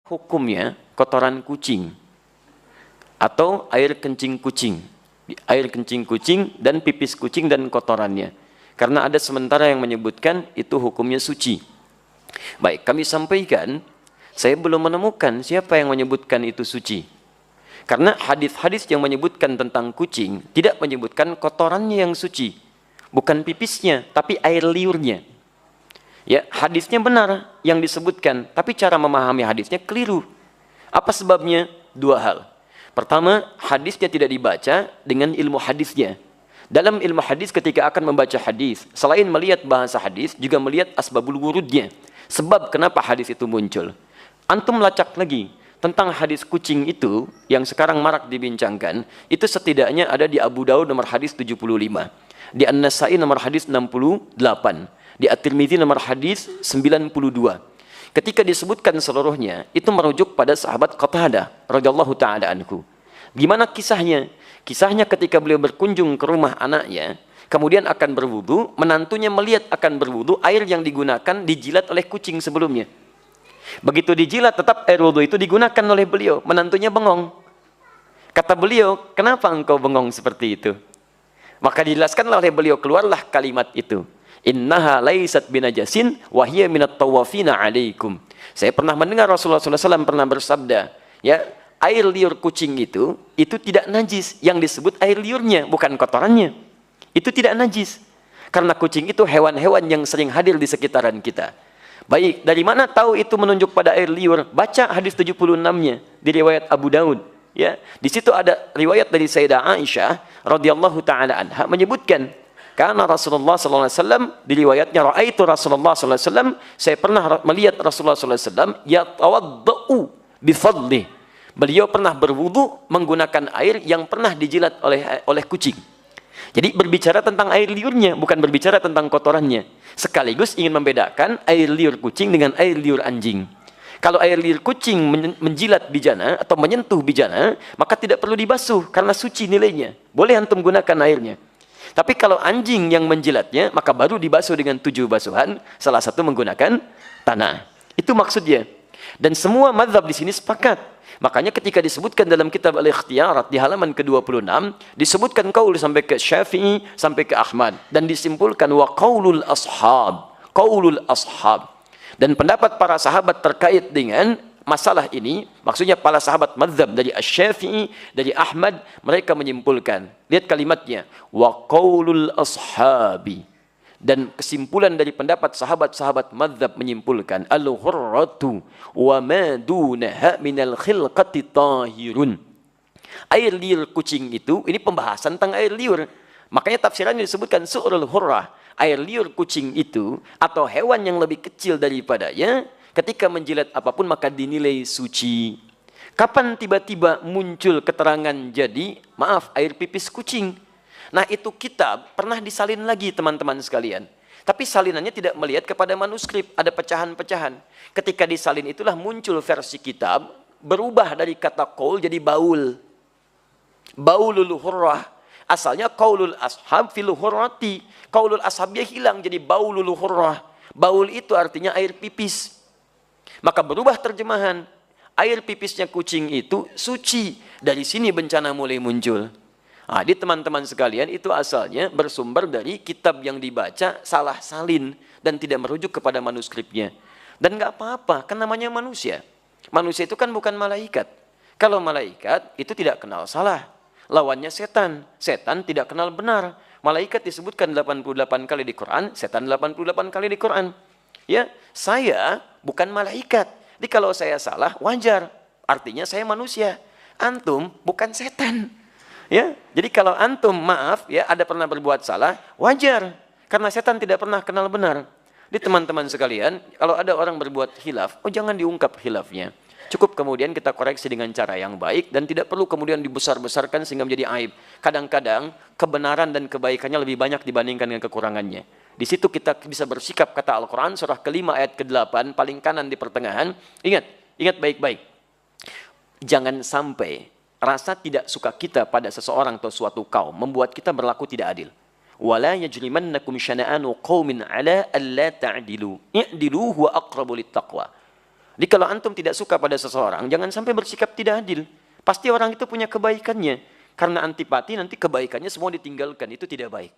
Hukumnya kotoran kucing atau air kencing kucing. Air kencing kucing dan pipis kucing dan kotorannya. Karena ada sementara yang menyebutkan itu hukumnya suci. Baik, kami sampaikan, saya belum menemukan siapa yang menyebutkan itu suci. Karena hadis-hadis yang menyebutkan tentang kucing tidak menyebutkan kotorannya yang suci. Bukan pipisnya, tapi air liurnya. Ya, hadisnya benar yang disebutkan, tapi cara memahami hadisnya keliru. Apa sebabnya? Dua hal. Pertama, hadisnya tidak dibaca dengan ilmu hadisnya. Dalam ilmu hadis ketika akan membaca hadis, selain melihat bahasa hadis, juga melihat asbabul wurudnya. Sebab kenapa hadis itu muncul. Antum lacak lagi tentang hadis kucing itu yang sekarang marak dibincangkan, itu setidaknya ada di Abu Daud nomor hadis 75, di An-Nasai nomor hadis 68, di At-Tirmidzi nomor hadis 92. Ketika disebutkan seluruhnya, itu merujuk pada sahabat Qatadah radhiyallahu taala anhu. Gimana kisahnya? Kisahnya ketika beliau berkunjung ke rumah anaknya, kemudian akan berwudu, menantunya melihat akan berwudu, air yang digunakan dijilat oleh kucing sebelumnya. Begitu dijilat, tetap air wudu itu digunakan oleh beliau. Menantunya bengong. Kata beliau, kenapa engkau bengong seperti itu? Maka dijelaskan oleh beliau, keluarlah kalimat itu. Innaha laisat binajasin wa hiya minat tawafina alaikum. Saya pernah mendengar Rasulullah SAW pernah bersabda, ya, air liur kucing itu tidak najis. Yang disebut air liurnya, bukan kotorannya. Itu tidak najis. Karena kucing itu hewan-hewan yang sering hadir di sekitaran kita. Baik, dari mana tahu itu menunjuk pada air liur? Baca hadis 76-nya di riwayat Abu Daud. Ya, di situ ada riwayat dari Sayyidah Aisyah radhiyallahu taala anha menyebutkan, karena Rasulullah SAW di riwayatnya, Ra'aitu Rasulullah SAW, saya pernah melihat Rasulullah SAW yatawadda'u bifadlih. Beliau pernah berwudu menggunakan air yang pernah dijilat oleh kucing. Jadi berbicara tentang air liurnya, bukan berbicara tentang kotorannya. Sekaligus ingin membedakan air liur kucing dengan air liur anjing. Kalau air liur kucing menjilat bijana atau menyentuh bijana, maka tidak perlu dibasuh karena suci nilainya. Boleh antum gunakan airnya. Tapi kalau anjing yang menjilatnya, maka baru dibasuh dengan 7 basuhan, salah satu menggunakan tanah. Itu maksudnya. Dan semua mazhab di sini sepakat. Makanya ketika disebutkan dalam kitab Al-Ikhtiyarat di halaman ke-26, disebutkan qaul sampai ke Syafi'i, sampai ke Ahmad. Dan disimpulkan wa qaulul ashab. Qaulul ashab. Dan pendapat para sahabat terkait dengan masalah ini, maksudnya para sahabat mazhab dari Asy-Syafi'i, dari Ahmad, mereka menyimpulkan. Lihat kalimatnya, wa qaulul ashabi. Dan kesimpulan dari pendapat sahabat-sahabat mazhab menyimpulkan, al-hurratu wa ma dunaha minal khilqati tahirun. Air liur kucing itu, ini pembahasan tentang air liur. Makanya tafsirannya disebutkan su'rul hurrah. Air liur kucing itu, atau hewan yang lebih kecil daripadanya, ketika menjilat apapun maka dinilai suci. Kapan tiba-tiba muncul keterangan jadi, maaf, air pipis kucing? Nah itu kitab pernah disalin lagi teman-teman sekalian. Tapi salinannya tidak melihat kepada manuskrip, ada pecahan-pecahan. Ketika disalin itulah muncul versi kitab, berubah dari kata qaul jadi baul. Baulul hurrah. Asalnya qaulul ashab fil hurrati. Qaulul ashabnya hilang jadi baulul hurrah. Baul itu artinya air pipis. Maka berubah terjemahan. Air pipisnya kucing itu suci. Dari sini bencana mulai muncul. Nah, di teman-teman sekalian itu asalnya bersumber dari kitab yang dibaca salah salin. Dan tidak merujuk kepada manuskripnya. Dan nggak apa-apa, kan namanya manusia. Manusia itu kan bukan malaikat. Kalau malaikat itu tidak kenal salah. Lawannya setan. Setan tidak kenal benar. Malaikat disebutkan 88 kali di Quran, setan 88 kali di Quran. Ya, saya bukan malaikat. Jadi kalau saya salah, wajar. Artinya saya manusia. Antum bukan setan. Ya, jadi kalau antum maaf, ya ada pernah berbuat salah, wajar. Karena setan tidak pernah kenal benar. Di teman-teman sekalian, kalau ada orang berbuat khilaf, jangan diungkap khilafnya. Cukup kemudian kita koreksi dengan cara yang baik dan tidak perlu kemudian dibesar-besarkan sehingga menjadi aib. Kadang-kadang kebenaran dan kebaikannya lebih banyak dibandingkan dengan kekurangannya. Di situ kita bisa bersikap, kata Al-Quran surah ke-5 ayat ke-8 paling kanan di pertengahan. Ingat baik-baik. Jangan sampai rasa tidak suka kita pada seseorang atau suatu kaum membuat kita berlaku tidak adil. Wala yajrimannakum syana'anu qaumin ala alla ta'dilu. I'dilu huwa aqrabu littaqwa. Jadi kalau antum tidak suka pada seseorang, jangan sampai bersikap tidak adil. Pasti orang itu punya kebaikannya. Karena antipati nanti kebaikannya semua ditinggalkan, itu tidak baik.